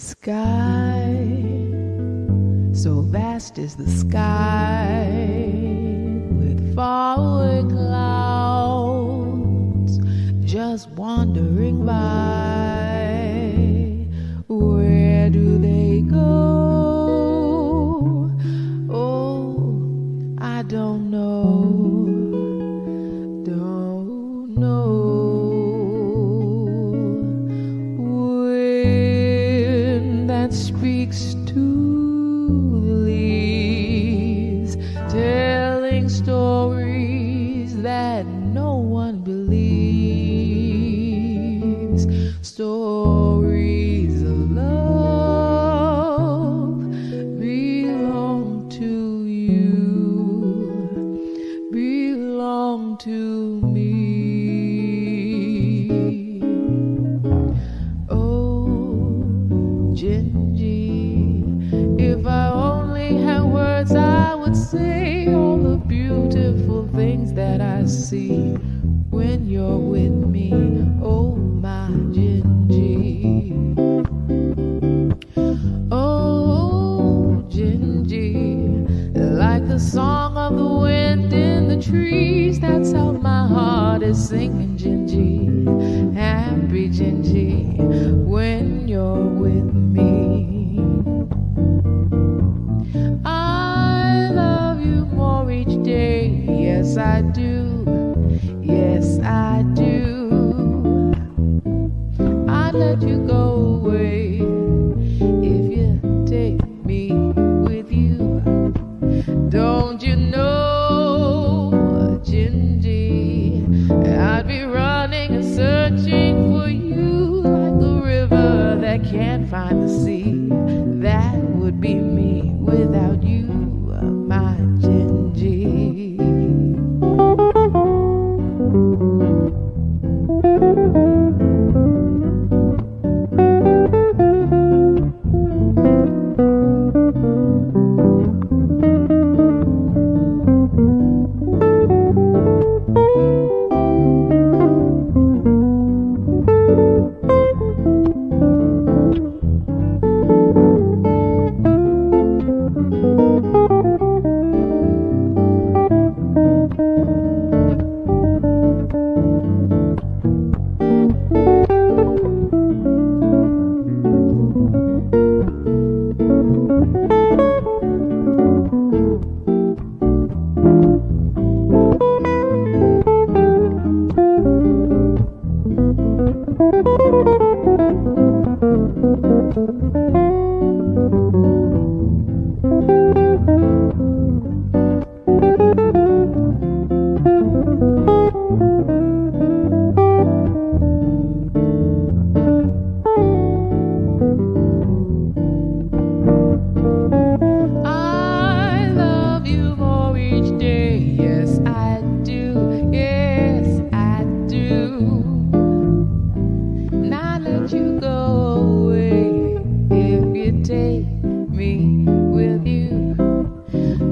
Sky, so vast is the sky, with faraway clouds just wandering by. Where do they go? Oh, I don't know. Don't know. Wind that speaks to the leaves, telling stories that no one believes. Stories of love belong to you, belong to me. Oh, Gingy, if I only had words, I would say all the beautiful things that I see when you're with me. Oh, my Gingy. Oh, Gingy, like the song of the wind in the trees, that's how my heart is singing, Gingy. Happy Gingy, when you're with me. I love you more each day, yes I do, yes I do. I'd let you go away if you take me with you. Don't you know, Gingy, I'd be running and searching for you like a river that can't find the sea. That would be me without you, my Gingy. I love you more each day, yes I do, yes I do. And I'd let you go away if you take me with you.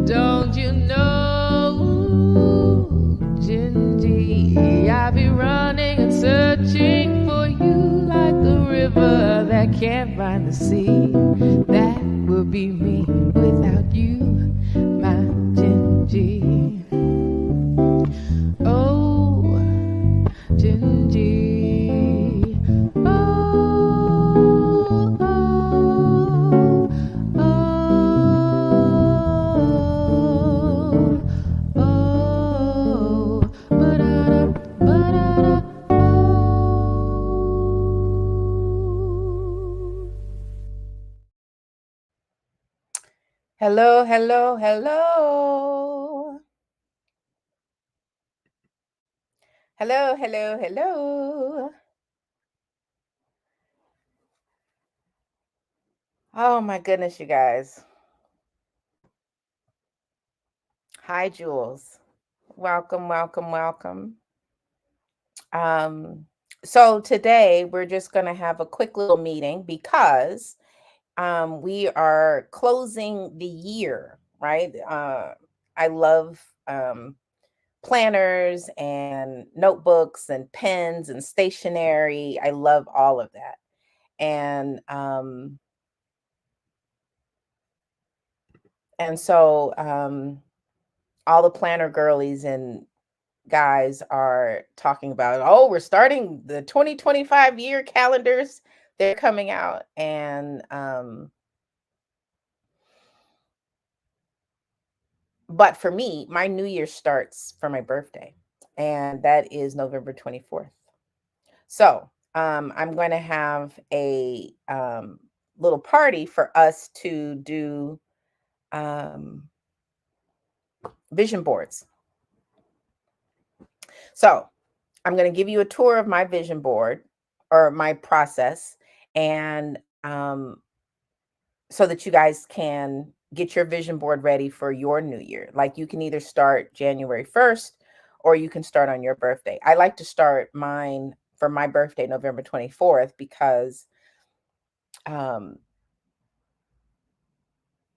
Don't you know, Gingy, I'll be running and searching for you like a river that can't find the sea. That will be me without you, my Gingy. Oh, Gingy. Oh, oh, oh, oh, ba-da-da, ba-da-da, oh. Hello, hello, hello. Hello, hello, hello. Oh my goodness, you guys. Hi, Jules. Welcome, welcome, welcome. So today we're just going to have a quick little meeting because we are closing the year, right? I love planners and notebooks and pens and stationery. I love all of that. And And so all the planner girlies and guys are talking about, oh, we're starting the 2025 year calendars. They're coming out. And but for me, my new year starts for my birthday, and that is November 24th. So I'm going to have a little party for us to do vision boards. So I'm going to give you a tour of my vision board or my process, and so that you guys can get your vision board ready for your new year. Like you can either start January 1st or you can start on your birthday. I like to start mine for my birthday, November 24th, because um,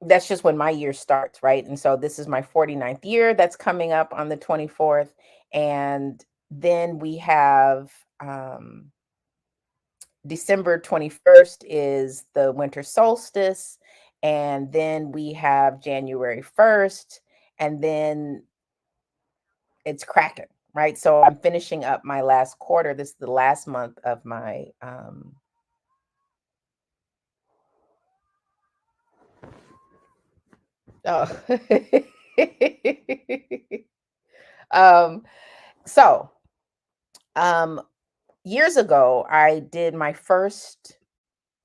that's just when my year starts, right? And so this is my 49th year that's coming up on the 24th. And then we have December 21st is the winter solstice. And then we have January 1st. And then it's cracking, right? So I'm finishing up my last quarter. This is the last month of my oh. um so um years ago I did my first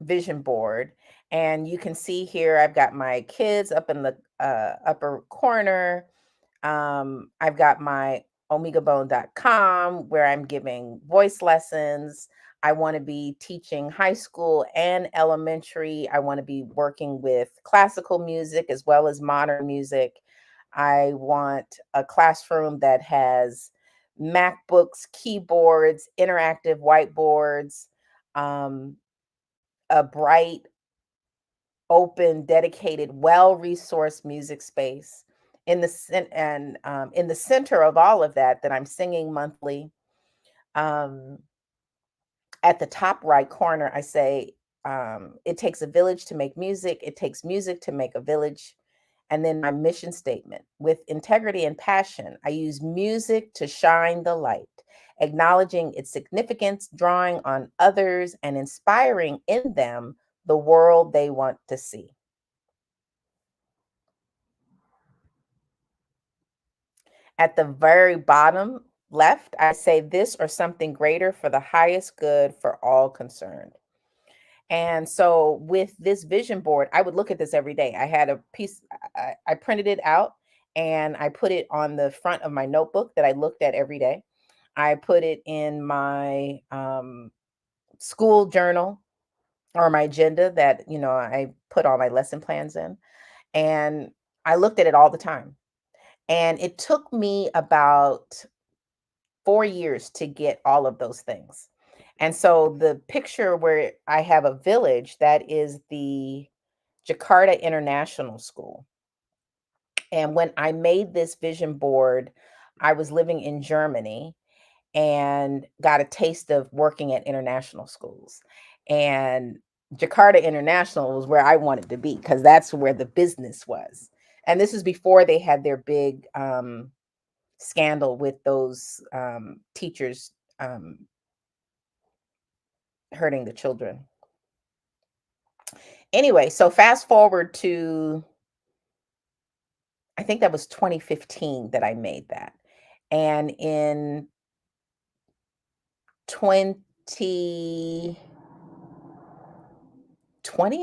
vision board, and you can see here I've got my kids up in the upper corner. I've got my omegabone.com where I'm giving voice lessons. I want to be teaching high school and elementary. I want to be working with classical music as well as modern music. I want a classroom that has MacBooks, keyboards, interactive whiteboards, um, a bright, open, dedicated, well-resourced music space. In the center of all of that, that I'm singing monthly, um, at the top right corner, I say, "It takes a village to make music. It takes music to make a village." And then my mission statement: with integrity and passion, I use music to shine the light, acknowledging its significance, drawing on others, and inspiring in them the world they want to see. At the very bottom left, I say this or something greater for the highest good for all concerned. And so with this vision board, I would look at this every day. I had a piece, I printed it out and I put it on the front of my notebook that I looked at every day. I put it in my school journal or my agenda that, I put all my lesson plans in. And I looked at it all the time. And it took me about 4 years to get all of those things. And so the picture where I have a village, that is the Jakarta International School. And when I made this vision board, I was living in Germany and got a taste of working at international schools. And Jakarta International was where I wanted to be because that's where the business was. And this is before they had their big scandal with those teachers um, hurting the children. Anyway, so fast forward to, I think that was 2015 that I made that. And in 2020,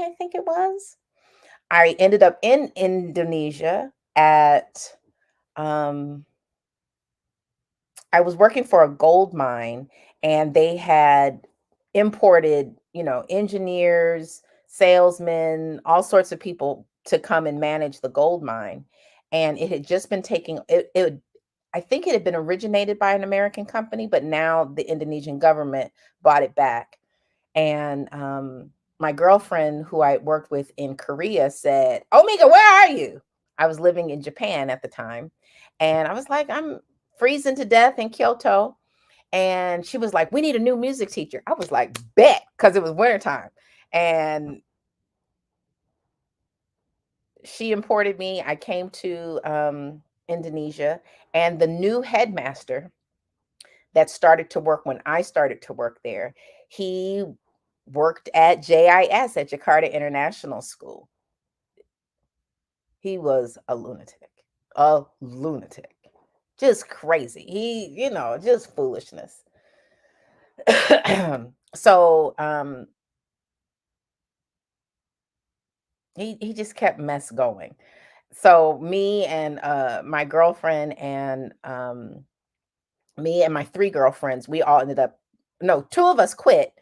I think it was, I ended up in Indonesia at um I was working for a gold mine, and they had imported, engineers, salesmen, all sorts of people to come and manage the gold mine. And it had just been taking I think it had been originated by an American company, but now the Indonesian government bought it back. And my girlfriend, who I worked with in Korea, said, "Omega, where are you?" I was living in Japan at the time. And I was like, "I'm freezing to death in Kyoto." And she was like, "We need a new music teacher." I was like, "Bet," because it was wintertime. And she imported me. I came to Indonesia, and the new headmaster that started to work when I started to work there, he worked at JIS, at Jakarta International School. He was a lunatic, just crazy. Just foolishness. So he just kept mess going. So me and my three girlfriends, we all ended up, no, two of us quit,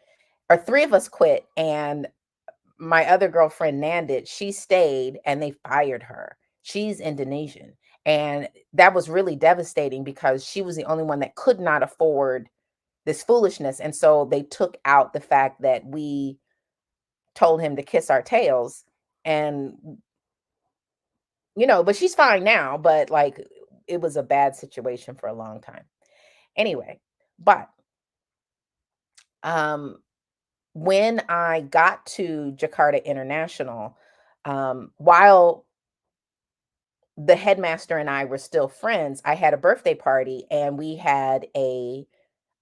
or three of us quit, and my other girlfriend Nandit, she stayed and they fired her. She's Indonesian. And that was really devastating because she was the only one that could not afford this foolishness. And so they took out the fact that we told him to kiss our tails. And, but she's fine now, but like it was a bad situation for a long time. Anyway, but um when I got to Jakarta International, while the headmaster and I were still friends, I had a birthday party and we had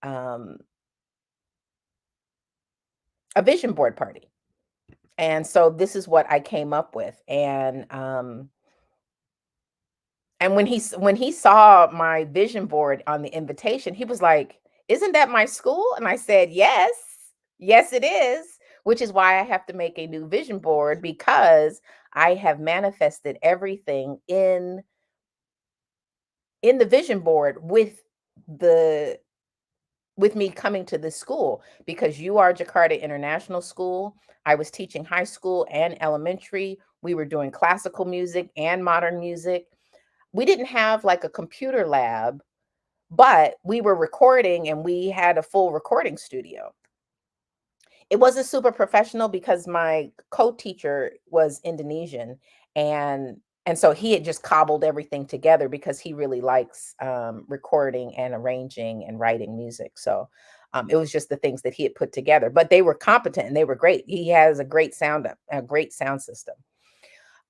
um, a vision board party. And so this is what I came up with. And when he saw my vision board on the invitation, he was like, "Isn't that my school?" And I said, "Yes. Yes, it is." Which is why I have to make a new vision board, because I have manifested everything in the vision board the with me coming to this school, because you are Jakarta International School. I was teaching high school and elementary. We were doing classical music and modern music. We didn't have like a computer lab, but we were recording and we had a full recording studio. It wasn't super professional because my co-teacher was Indonesian, and so he had just cobbled everything together because he really likes recording and arranging and writing music. So it was just the things that he had put together, but they were competent and they were great. He has a great sound system.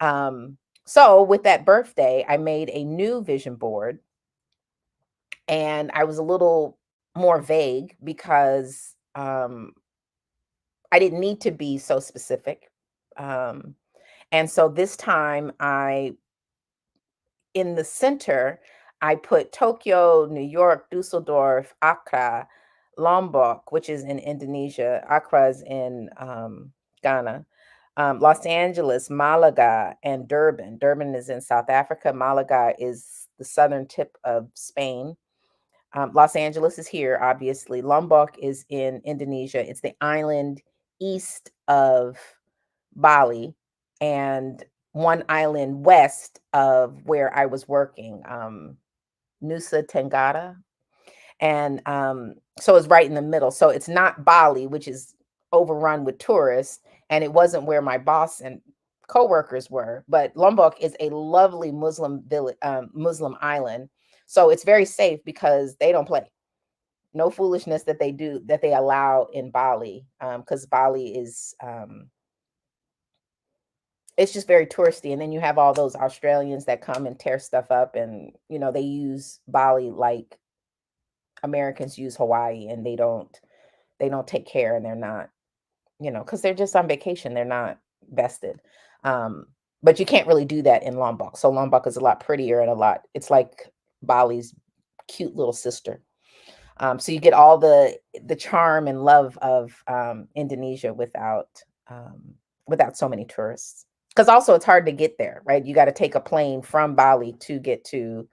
Um, so with that birthday, I made a new vision board, and I was a little more vague because I didn't need to be so specific. Um, and so this time in the center, I put Tokyo, New York, Dusseldorf, Accra, Lombok, which is in Indonesia. Accra is in Ghana. Los Angeles, Malaga, and Durban. Durban is in South Africa. Malaga is the southern tip of Spain. Los Angeles is here, obviously. Lombok is in Indonesia. It's the island east of Bali, and one island west of where I was working, Nusa Tenggara. And so it's right in the middle. So it's not Bali, which is overrun with tourists, and it wasn't where my boss and coworkers were. But Lombok is a lovely Muslim village, Muslim island. So it's very safe because they don't play. No foolishness that they allow in Bali, because Bali is it's just very touristy. And then you have all those Australians that come and tear stuff up, and they use Bali like Americans use Hawaii, and they don't take care, and they're not, because they're just on vacation, they're not vested. Um, but you can't really do that in Lombok. So Lombok is a lot prettier, and it's like Bali's cute little sister. So you get all the charm and love of Indonesia without so many tourists. Because also it's hard to get there, right? You got to take a plane from Bali to get to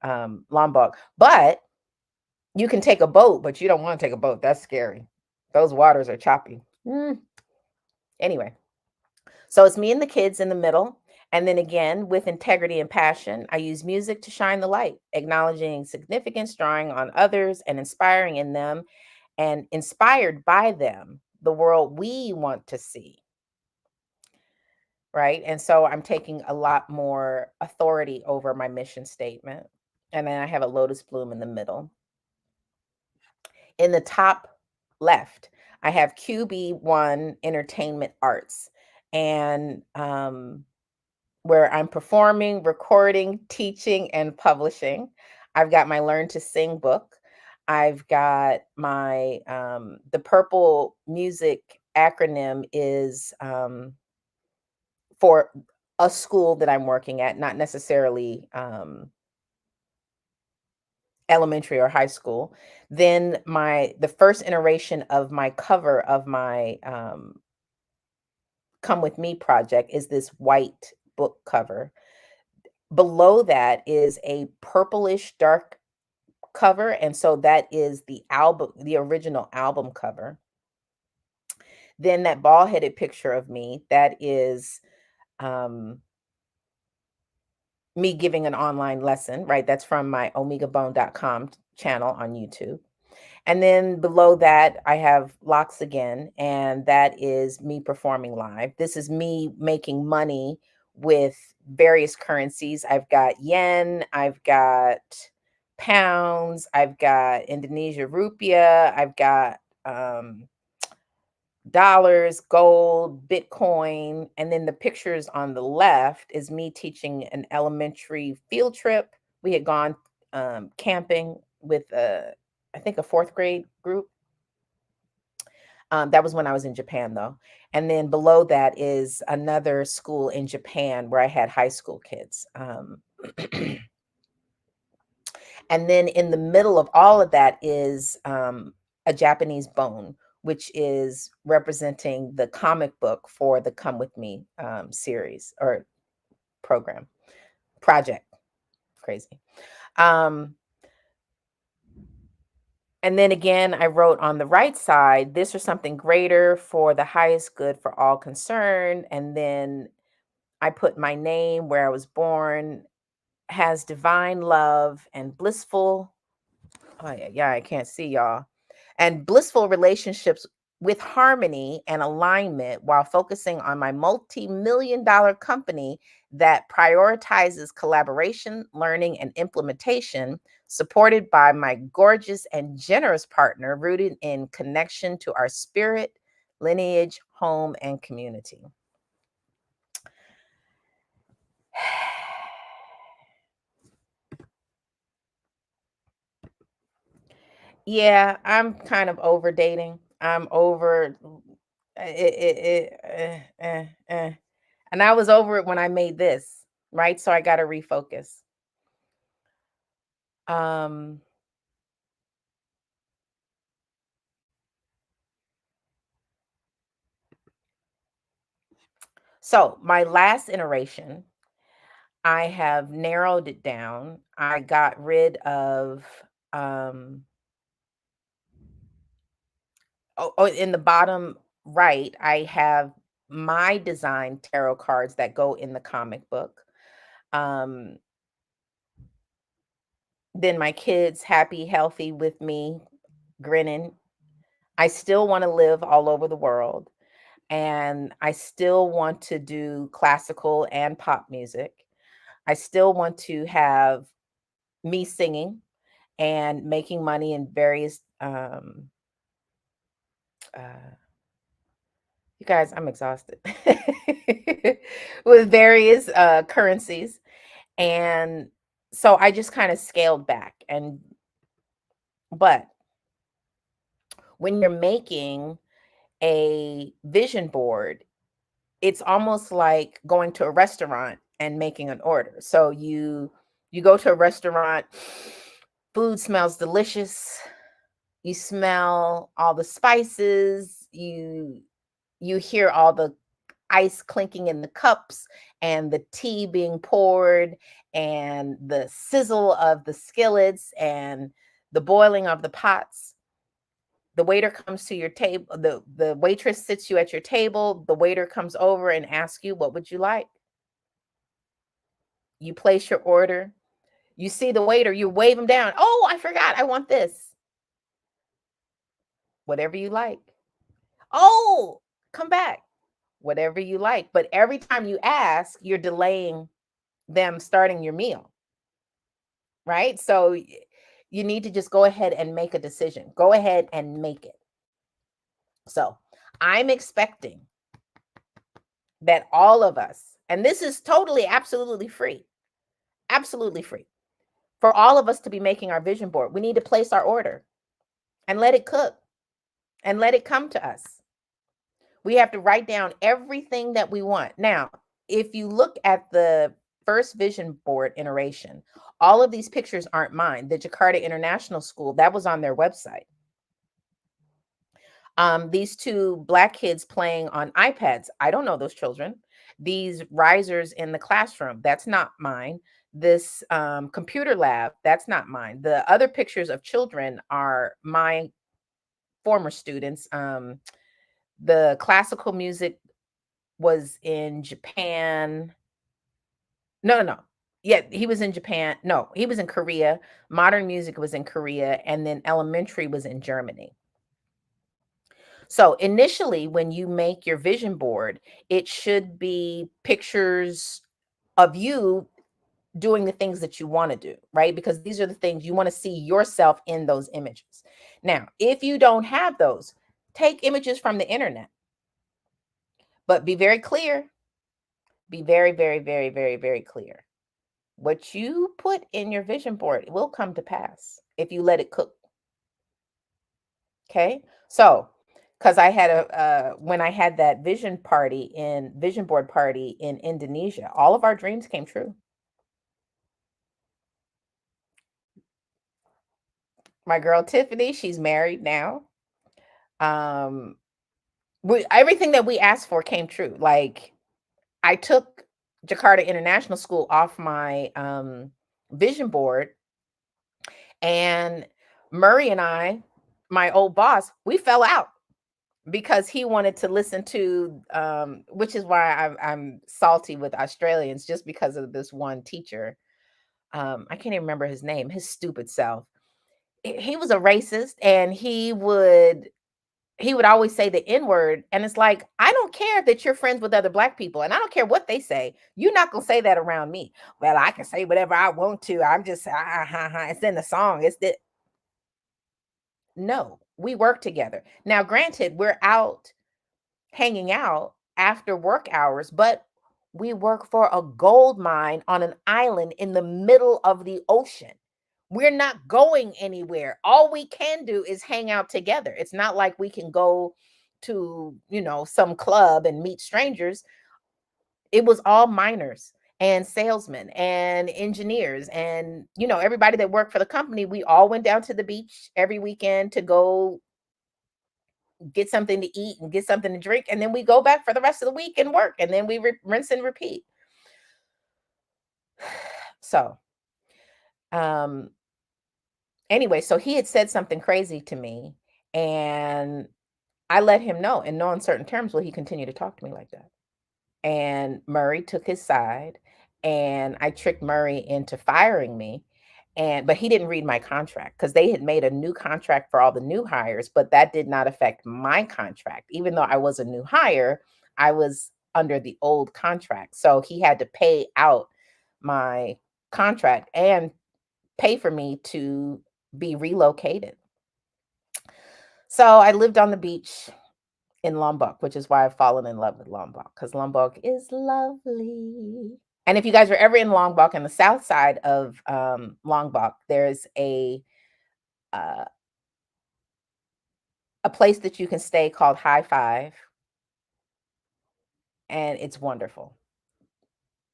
Lombok. But you can take a boat, but you don't want to take a boat. That's scary. Those waters are choppy. Anyway, so it's me and the kids in the middle. And then again, with integrity and passion, I use music to shine the light, acknowledging significance, drawing on others, and inspiring in them, and inspired by them, the world we want to see. Right. And so I'm taking a lot more authority over my mission statement. And then I have a lotus bloom in the middle. In the top left, I have QB1 Entertainment Arts. And where I'm performing, recording, teaching, and publishing. I've got my Learn to Sing book. I've got my the purple music acronym is for a school that I'm working at, not necessarily elementary or high school. Then the first iteration of my cover of my Come With Me project is this white book cover. Below that is a purplish dark cover, and so that is the original album cover. Then that ball-headed picture of me, that is um me giving an online lesson, right? That's from my omegabone.com channel on YouTube. And then below that, I have Locks Again, and that is me performing live. This is me making money with various currencies. I've got yen, I've got pounds, I've got Indonesia rupiah, I've got dollars, gold, Bitcoin, and then the pictures on the left is me teaching an elementary field trip. We had gone camping with I think a fourth grade group. That was when I was in Japan, though. And then below that is another school in Japan where I had high school kids. And then in the middle of all of that is a Japanese bone, which is representing the comic book for the Come With Me series or program, project. Crazy. And then again, I wrote on the right side, this or something greater for the highest good for all concerned. And then I put my name, where I was born, has divine love and blissful. Oh, yeah, I can't see y'all. And blissful relationships with harmony and alignment while focusing on my multi-million-dollar company that prioritizes collaboration, learning, and implementation, supported by my gorgeous and generous partner, rooted in connection to our spirit, lineage, home, and community. Yeah, I'm kind of over dating. I'm over and I was over it when I made this, right? So I got to refocus. Um so my last iteration, I have narrowed it down. I got rid of um in the bottom right, I have my design tarot cards that go in the comic book. Um then my kids happy, healthy with me, grinning. I still want to live all over the world, and I still want to do classical and pop music. I still want to have me singing and making money in various uh you guys, I'm exhausted. With various currencies. And so I just kind of scaled back. And but when you're making a vision board, it's almost like going to a restaurant and making an order. So you go to a restaurant, food smells delicious. You smell all the spices, you hear all the ice clinking in the cups and the tea being poured and the sizzle of the skillets and the boiling of the pots. The waiter comes to your table, the waitress sits you at your table, the waiter comes over and asks you, what would you like? You place your order, you see the waiter, you wave him down. Oh, I forgot, I want this. Whatever you like. Oh, come back. Whatever you like. But every time you ask, you're delaying them starting your meal, right? So you need to just go ahead and make a decision. Go ahead and make it. So I'm expecting that all of us And this is totally, absolutely free. Absolutely free. For all of us to be making our vision board, we need to place our order and let it cook and let it come to us. We have to write down everything that we want. Now, if you look at the first vision board iteration, all of these pictures aren't mine. The Jakarta International School, that was on their website. These two Black kids playing on iPads, I don't know those children. These risers in the classroom, that's not mine. This computer lab, that's not mine. The other pictures of children are my former students. The classical music was in Japan. No, no, no. Yeah, he was in Japan. No, he was in Korea. Modern music was in Korea, and then elementary was in Germany. So initially, when you make your vision board, it should be pictures of you doing the things that you want to do, right? Because these are the things you want to see yourself in those images. Now, if you don't have those, take images from the internet, but be very clear. Be very, very, very, very, very clear. What you put in your vision board will come to pass if you let it cook. Okay. So, because I had when I had that vision board party in Indonesia, all of our dreams came true. My girl Tiffany, she's married now. Um, everything that we asked for came true. Like, I took Jakarta International School off my vision board, and Murray and I, my old boss, we fell out because he wanted to listen to which is why I'm salty with Australians, just because of this one teacher. I can't even remember his name, his stupid self. He was a racist, and he would always say the N word. And it's like, I don't care that you're friends with other Black people, and I don't care what they say. You're not going to say that around me. Well, I can say whatever I want to. I'm just, it's in the song. It's the, no, we work together. Now, granted, we're out hanging out after work hours, but we work for a gold mine on an island in the middle of the ocean. We're not going anywhere. All we can do is hang out together. It's not like we can go to, some club and meet strangers. It was all miners and salesmen and engineers and, everybody that worked for the company. We all went down to the beach every weekend to go get something to eat and get something to drink, and then we go back for the rest of the week and work, and then we rinse and repeat. So anyway, so he had said something crazy to me, and I let him know in no uncertain terms, will he continue to talk to me like that? And Murray took his side, and I tricked Murray into firing me. But he didn't read my contract, because they had made a new contract for all the new hires, but that did not affect my contract. Even though I was a new hire, I was under the old contract. So he had to pay out my contract and pay for me to be relocated. So I lived on the beach in Lombok, which is why I've fallen in love with Lombok, because Lombok is lovely. And if you guys are ever in Lombok, on the south side of Lombok, there's uh, a place that you can stay called High Five, and it's wonderful.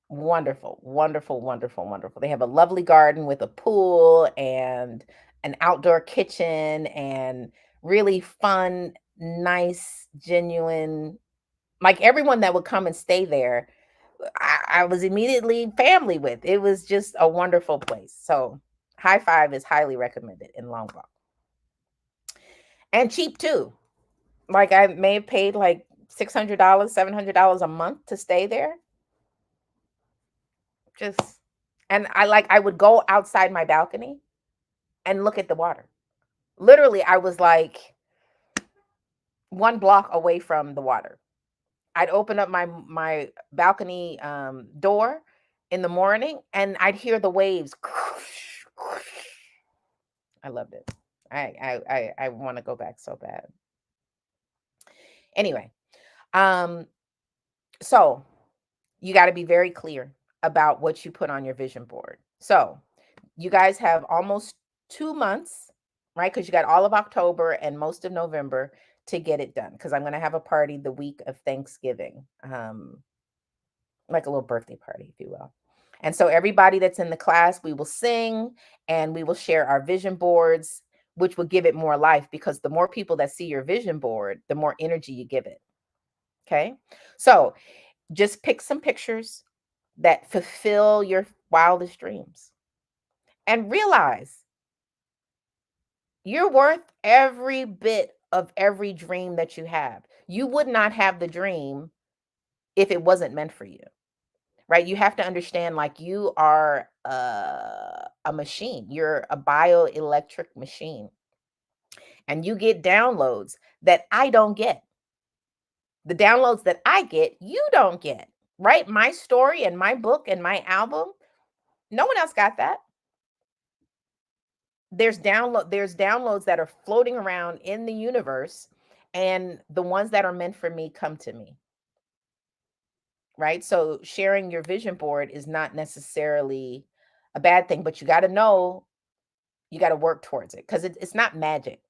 Wonderful, wonderful, wonderful, wonderful. They have a lovely garden with a pool and an outdoor kitchen, and really fun, nice, genuine, like everyone that would come and stay there, I was immediately family with. It was just a wonderful place. So High Five is highly recommended in Lombok. And cheap too. Like, I may have paid like $600, $700 a month to stay there. Just, and I would go outside my balcony and look at the water. Literally, I was like 1 block away from the water. I'd open up my balcony door in the morning, and I'd hear the waves. I loved it. I want to go back so bad. Anyway, so you got to be very clear about what you put on your vision board. So you guys have almost 2 months, right? Because you got all of October and most of November to get it done. Because I'm going to have a party the week of Thanksgiving, like a little birthday party, if you will. And so everybody that's in the class, we will sing and we will share our vision boards, which will give it more life, because the more people that see your vision board, the more energy you give it. Okay. So just pick some pictures that fulfill your wildest dreams and realize you're worth every bit of every dream that you have. You would not have the dream if it wasn't meant for you, right? You have to understand, like, you are a machine. You're a bioelectric machine, and you get downloads that I don't get. The downloads that I get, you don't get, right? My story and my book and my album, no one else got that. There's downloads that are floating around in the universe, and the ones that are meant for me come to me, right? So sharing your vision board is not necessarily a bad thing, but you got to know, you got to work towards it, because it's not magic.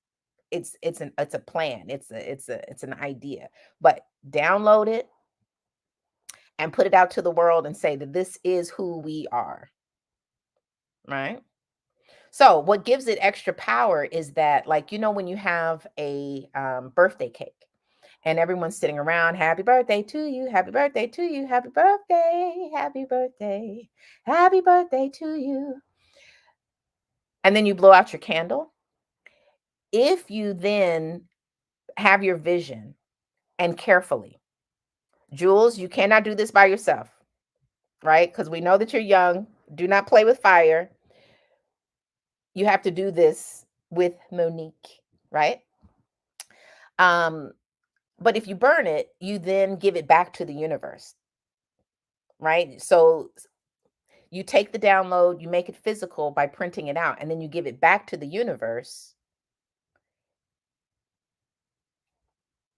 It's a plan. It's an idea. But download it and put it out to the world and say that this is who we are, right? So what gives it extra power is that, like, when you have a birthday cake and everyone's sitting around, happy birthday to you, happy birthday to you, happy birthday, happy birthday, happy birthday to you. And then you blow out your candle. If you then have your vision and carefully, Jules, you cannot do this by yourself, right? Because we know that you're young. Do not play with fire. You have to do this with Monique, right? But if you burn it, you then give it back to the universe, right? So you take the download, you make it physical by printing it out, and then you give it back to the universe.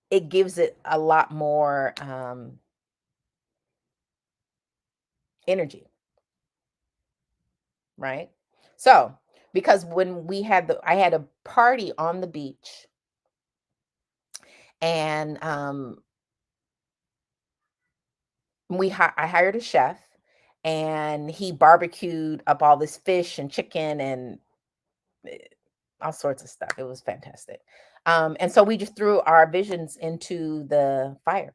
It gives it a lot more energy, right? So, because when I had a party on the beach, and I hired a chef, and he barbecued up all this fish and chicken and all sorts of stuff. It was fantastic. And so we just threw our visions into the fire,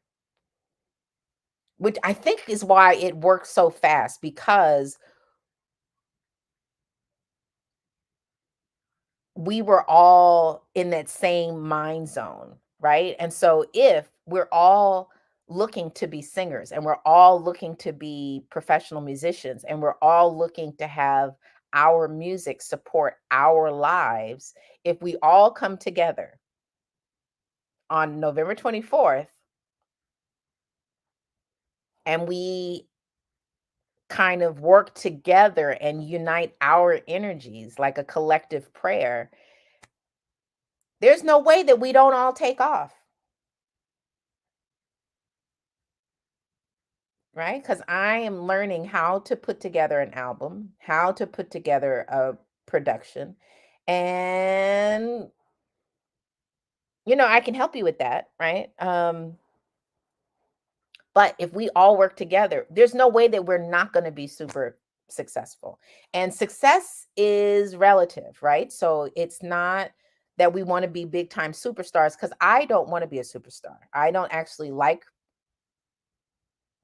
which I think is why it works so fast, because we were all in that same mind zone, right? And so if we're all looking to be singers, and we're all looking to be professional musicians, and we're all looking to have our music support our lives, if we all come together on November 24th and we kind of work together and unite our energies like a collective prayer, there's no way that we don't all take off, right? Because I am learning how to put together an album, how to put together a production, and I can help you with that, right? But if we all work together, there's no way that we're not going to be super successful. And success is relative, right? So it's not that we want to be big time superstars, because I don't want to be a superstar. I don't actually like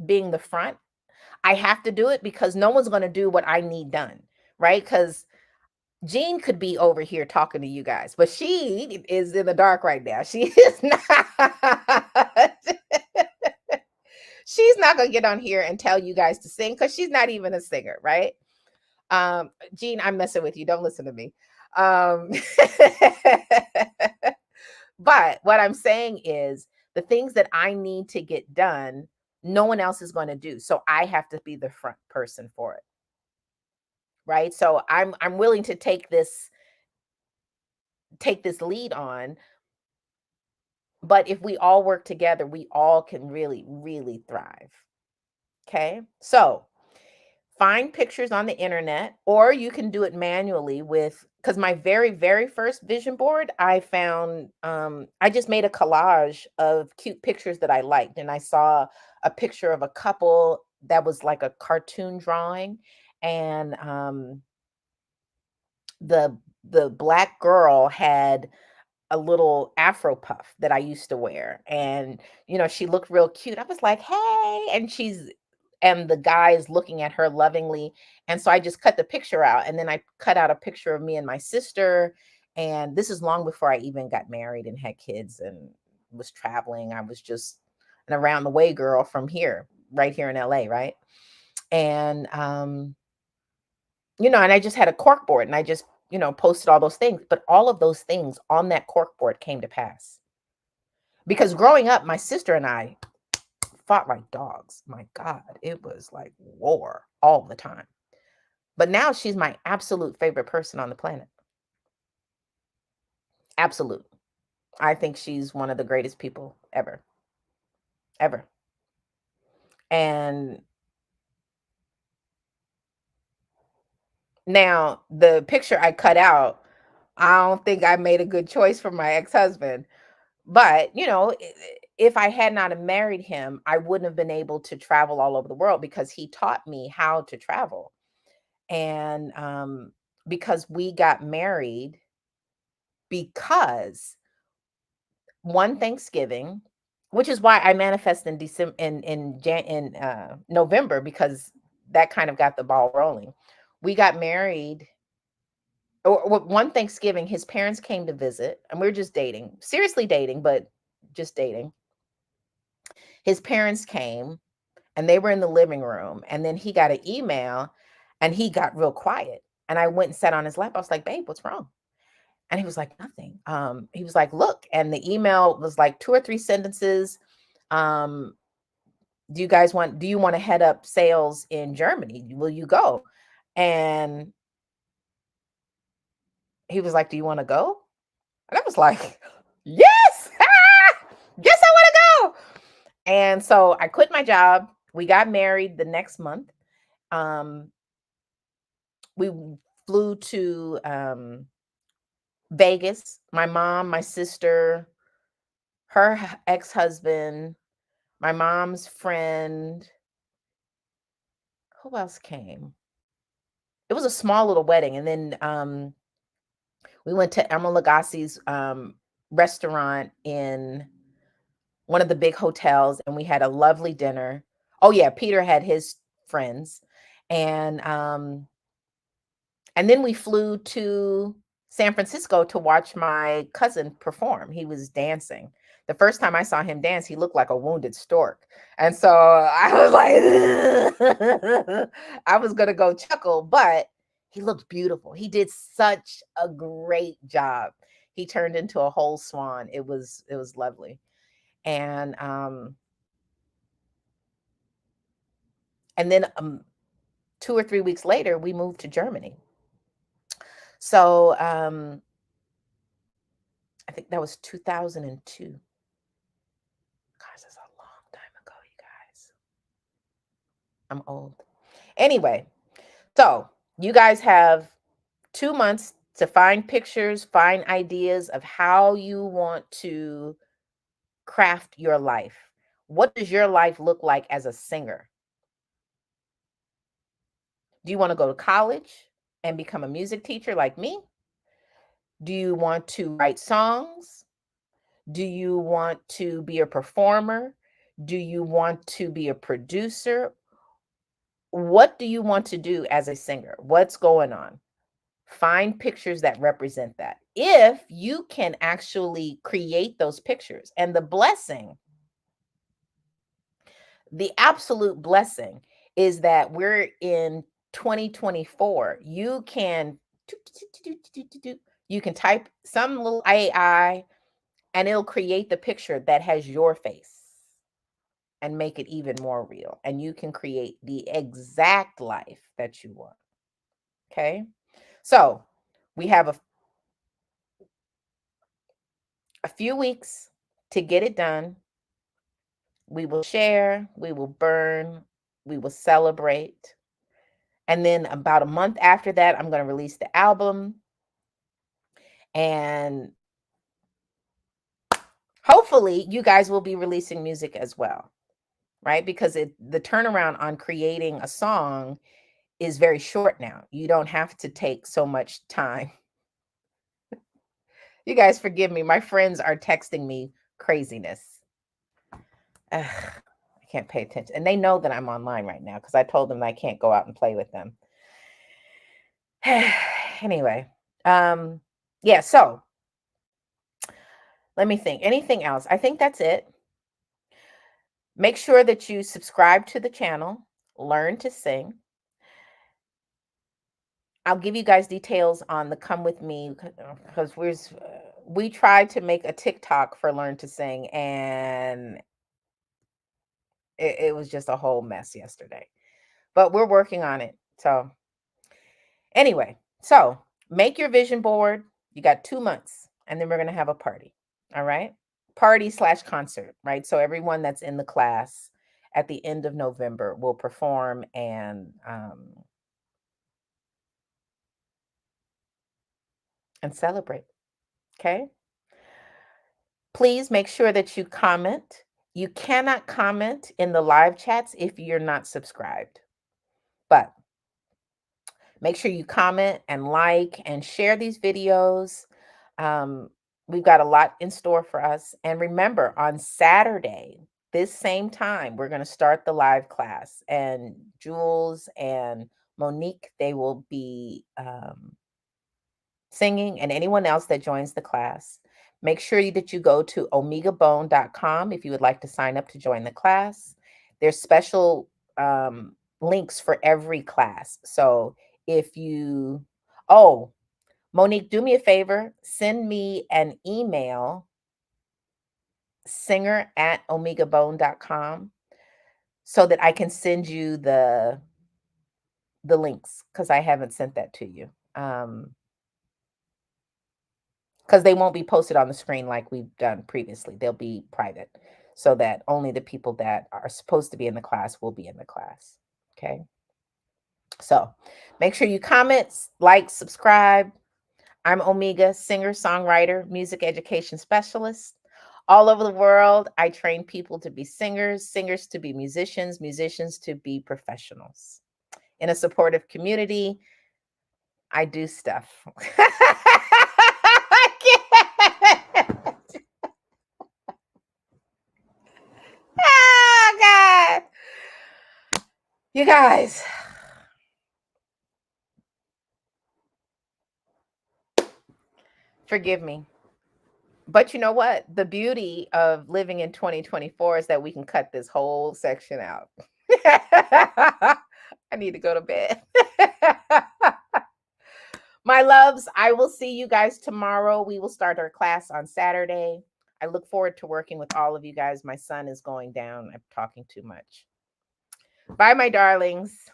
being the front. I have to do it because no one's going to do what I need done, right? Because Jean could be over here talking to you guys, but she is in the dark right now. She is not. She's not going to get on here and tell you guys to sing, because she's not even a singer, right? Jean, I'm messing with you. Don't listen to me. But what I'm saying is, the things that I need to get done, no one else is going to do. So I have to be the front person for it. Right. So I'm willing to take this lead on. But if we all work together, we all can really, really thrive. Okay. So find pictures on the internet, or you can do it manually with, because my very, very first vision board, I found, I just made a collage of cute pictures that I liked. And I saw a picture of a couple that was like a cartoon drawing. And the the black girl had a little afro puff that I used to wear. And, she looked real cute. I was like, hey, and the guy is looking at her lovingly. And so I just cut the picture out. And then I cut out a picture of me and my sister. And this is long before I even got married and had kids and was traveling. I was just an around the way girl from here, right here in LA, right? And and I just had a cork board and I just, posted all those things. But all of those things on that cork board came to pass. Because growing up, my sister and I fought like dogs. My God, it was like war all the time. But now she's my absolute favorite person on the planet. Absolute. I think she's one of the greatest people ever. Ever. And now the picture I cut out, I don't think I made a good choice for my ex-husband. But, if I had not have married him, I wouldn't have been able to travel all over the world because he taught me how to travel. And because we got married because one Thanksgiving, which is why I manifest in December in November, because that kind of got the ball rolling. We got married, or one Thanksgiving, his parents came to visit, and we are just dating, seriously dating, but just dating. His parents came, and they were in the living room, and then he got an email, and he got real quiet, and I went and sat on his lap. I was like, "Babe, what's wrong?" And he was like, "Nothing." He was like, "Look," and the email was like 2 or 3 sentences. Um, do you want to head up sales in Germany? Will you go? And he was like, "Do you want to go?" And I was like, "Yes, yes, I want to go." And so I quit my job. We got married the next month. Um, we flew to Vegas. My mom, my sister, her ex-husband, my mom's friend. Who else came? It was a small little wedding. And then we went to Emeril Lagasse's restaurant in one of the big hotels, and we had a lovely dinner. Oh yeah, Peter had his friends. And then we flew to San Francisco to watch my cousin perform. He was dancing. The first time I saw him dance, he looked like a wounded stork. And so I was like, I was going to go chuckle, but he looked beautiful. He did such a great job. He turned into a whole swan. It was lovely. And then 2 or 3 weeks later, we moved to Germany. So I think that was 2002. Gosh, that's a long time ago, you guys. I'm old. Anyway, so you guys have 2 months to find pictures, find ideas of how you want to craft your life. What does your life look like as a singer? Do you want to go to college and become a music teacher like me? Do you want to write songs? Do you want to be a performer? Do you want to be a producer? What do you want to do as a singer? What's going on? Find pictures that represent that. If you can actually create those pictures, and the absolute blessing is that we're in 2024. You can type some little AI and it'll create the picture that has your face and make it even more real. And you can create the exact life that you want. Okay. So we have a few weeks to get it done. We will share, we will burn, We will celebrate. And then about a month after that, I'm going to release the album. And hopefully you guys will be releasing music as well, right? Because the turnaround on creating a song is very short now. You don't have to take so much time. You guys forgive me. My friends are texting me craziness. Ugh, I can't pay attention. And they know that I'm online right now because I told them I can't go out and play with them. Anyway, yeah, so let me think. Anything else? I think that's it. Make sure that you subscribe to the channel, Learn to Sing. I'll give you guys details on the Come With Me because we tried to make a TikTok for Learn to Sing, and it was just a whole mess yesterday. But we're working on it. So anyway, so make your vision board. You got 2 months, and then we're going to have a party. All right? Party/concert, right? So everyone that's in the class at the end of November will perform and celebrate. Okay? Please make sure that you comment. You cannot comment in the live chats if you're not subscribed. But make sure you comment and like and share these videos. We've got a lot in store for us. And remember, on Saturday, this same time, we're going to start the live class. And Jules and Monique, they will be singing, and anyone else that joins the class. Make sure that you go to omegabone.com if you would like to sign up to join the class. There's special links for every class. So if you, oh, Monique, do me a favor, send me an email, singer@omegabone.com, so that I can send you the links, because I haven't sent that to you. Because they won't be posted on the screen like we've done previously. They'll be private so that only the people that are supposed to be in the class will be in the class. Okay. So make sure you comment, like, subscribe. I'm Omega, singer, songwriter, music education specialist. All over the world, I train people to be singers, singers to be musicians, musicians to be professionals. In a supportive community, I do stuff. I can't. Oh, God. You guys. Forgive me. But you know what? The beauty of living in 2024 is that we can cut this whole section out. I need to go to bed. My loves, I will see you guys tomorrow. We will start our class on Saturday. I look forward to working with all of you guys. My son is going down. I'm talking too much. Bye, my darlings.